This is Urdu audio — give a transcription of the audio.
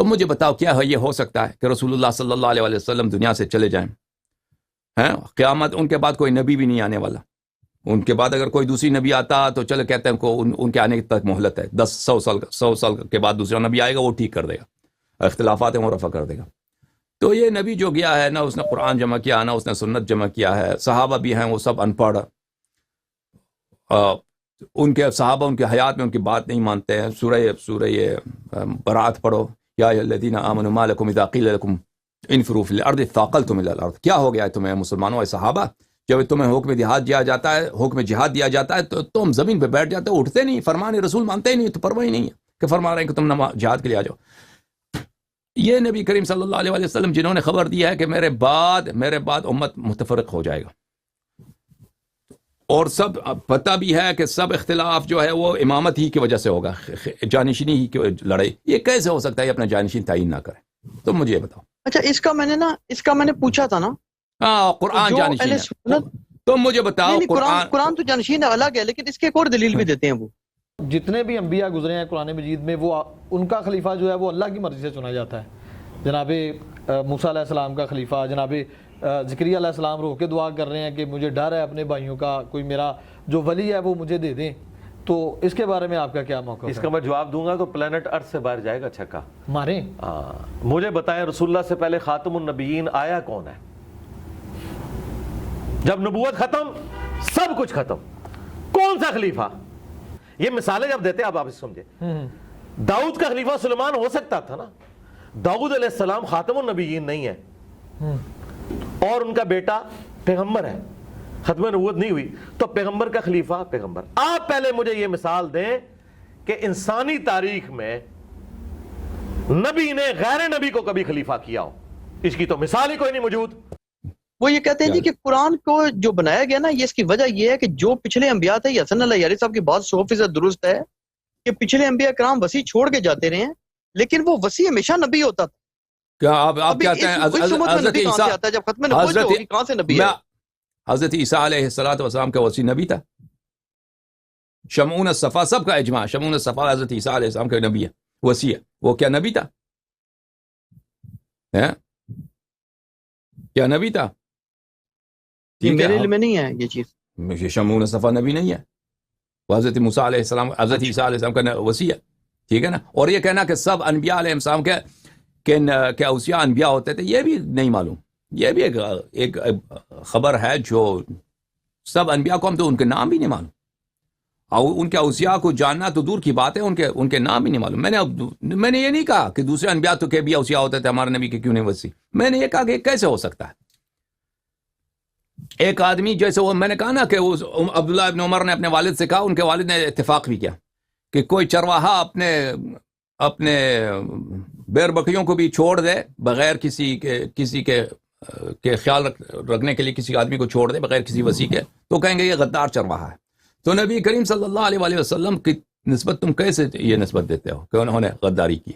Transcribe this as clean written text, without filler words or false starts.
تم مجھے بتاؤ کیا ہے یہ ہو سکتا ہے کہ رسول اللہ صلی اللہ علیہ وسلم دنیا سے چلے جائیں؟ قیامت ان کے بعد کوئی نبی بھی نہیں آنے والا. ان کے بعد اگر کوئی دوسری نبی آتا تو چلو کہتے ہیں کو ان کے آنے تک مہلت ہے، 100 سال کے بعد دوسرا نبی آئے گا، وہ ٹھیک کر دے گا، اختلافات ہیں وہ رفع کر دے گا. تو یہ نبی جو گیا ہے نہ اس نے قرآن جمع کیا، نہ اس نے سنت جمع کیا ہے. صحابہ بھی ہیں وہ سب ان پڑھ، ان کے صحابہ ان کے حیات میں ان کی بات نہیں مانتے ہیں. سورہ برات پڑھو، یا الذین آمنوا ما لکم اذا قیل لکم انفروا فی الارض ثاقلتم الی الارض. کیا ہو گیا ہے تمہیں مسلمانوں، اے صحابہ، جب تمہیں حکم جہاد دیا جاتا ہے تو تم زمین پہ بیٹھ جاتے ہو، اٹھتے نہیں، فرمان رسول مانتے ہی نہیں، تو پرواہ ہی نہیں ہے کہ فرما رہے ہیں کہ تم جہاد کے لیے آ جاؤ. یہ نبی کریم صلی اللہ علیہ وسلم جنہوں نے خبر دیا ہے کہ میرے بعد امت متفرق ہو جائے گا، اور سب پتہ بھی ہے کہ سب اختلاف جو ہے وہ امامت ہی کی وجہ سے ہوگا، جانشینی ہی کی لڑائی. یہ کیسے ہو سکتا ہے یہ اپنا جانشین تعین نہ کرے؟ تم مجھے یہ بتاؤ. اچھا اس کا میں نے پوچھا تھا نا. قرآن جانشین ہے. تم مجھے بتاؤ. قرآن تو جانشین الگ ہے، لیکن اس کے ایک اور دلیل بھی دیتے ہیں. وہ جتنے بھی انبیاء گزرے ہیں قرآن مجید میں، وہ ان کا خلیفہ جو ہے وہ اللہ کی مرضی سے چنا جاتا ہے. جناب موسیٰ علیہ السلام کا خلیفہ، جناب زکریا علیہ السلام رو کے دعا کر رہے ہیں کہ مجھے ڈر ہے اپنے بھائیوں کا، کوئی میرا جو ولی ہے وہ مجھے دے دیں. تو اس کے بارے میں آپ کا کیا موقف ہے؟ اس کا میں جواب دوں گا تو پلانٹ ارتھ سے باہر جائے گا چھکا ماریں. مجھے بتائیں رسول اللہ سے پہلے خاتم النبیین آیا کون ہے؟ جب نبوت ختم، سب کچھ ختم، کون سا خلیفہ؟ یہ مثالیں جب دیتے آپ سمجھے. داؤد کا خلیفہ سلیمان ہو سکتا تھا نا. داؤد علیہ السلام خاتم النبیین نہیں ہے، اور ان کا بیٹا پیغمبر ہے، ختم نبوت نہیں ہوئی، تو پیغمبر کا خلیفہ پیغمبر. آپ پہلے مجھے یہ مثال دیں کہ انسانی تاریخ میں نبی نے غیر نبی کو کبھی خلیفہ کیا ہو. اس کی تو مثال ہی کوئی نہیں موجود. وہ یہ کہتے ہیں جی کہ قرآن کو جو بنایا گیا نا، یہ اس کی وجہ یہ ہے کہ جو پچھلے انبیاء تھے، حسن اللہ یاری صاحب کی بات 100% درست ہے کہ پچھلے انبیاء کرام وسیع چھوڑ کے جاتے رہے ہیں، لیکن وہ وسیع ہمیشہ نبی ہوتا تھا. کیا آپ کہتے ہیں حضرت عیسیٰ، جب ختم نبوت ہوگی کہاں سے نبی ہے؟ حضرت عیسیٰ علیہ السلام کا وسیع نبی تھا. شمعون الصفا، سب کا اجماع، شمعون الصفا حضرت عیسیٰ علیہ السلام کا نبی ہے، وسیع ہے. وہ کیا نبی تھا؟ کیا نبی تھا؟ میرے علم میں نہیں ہے یہ چیز. شمعون الصفا نبی نہیں ہے. وہ حضرت موسیٰ علیہ السلام، حضرت عیسیٰ علیہ السلام کا وسیع ہے. ٹھیک ہے نا. اور یہ کہنا کہ سب انبیاء علیہ السلام کے اوصیاء انبیاء ہوتے تھے، یہ بھی نہیں معلوم. یہ بھی ایک خبر ہے جو سب انبیاء کو ہم تو ان کے نام بھی نہیں معلوم، اور ان کے اوصیاء کو جاننا تو دور کی بات ہے، ان کے نام بھی نہیں معلوم. میں نے یہ نہیں کہا کہ دوسرے انبیاء تو کے بھی اوصیاء ہوتے تھے، ہمارے نبی کے کیوں نہیں وسیع. میں نے یہ کہا کہ کیسے ہو سکتا ہے. ایک آدمی جیسے وہ، میں نے کہا نا کہ عبداللہ ابن عمر نے اپنے والد سے کہا، ان کے والد نے اتفاق بھی کیا کہ کوئی چرواہا اپنے بیر بکریوں کو بھی چھوڑ دے بغیر کسی کے خیال رکھنے کے لیے کسی آدمی کو چھوڑ دے بغیر کسی وسیع کے، تو کہیں گے یہ غدار چرواہا ہے. تو نبی کریم صلی اللہ علیہ وسلم کی نسبت تم کیسے یہ نسبت دیتے ہو کہ انہوں نے غداری کی؟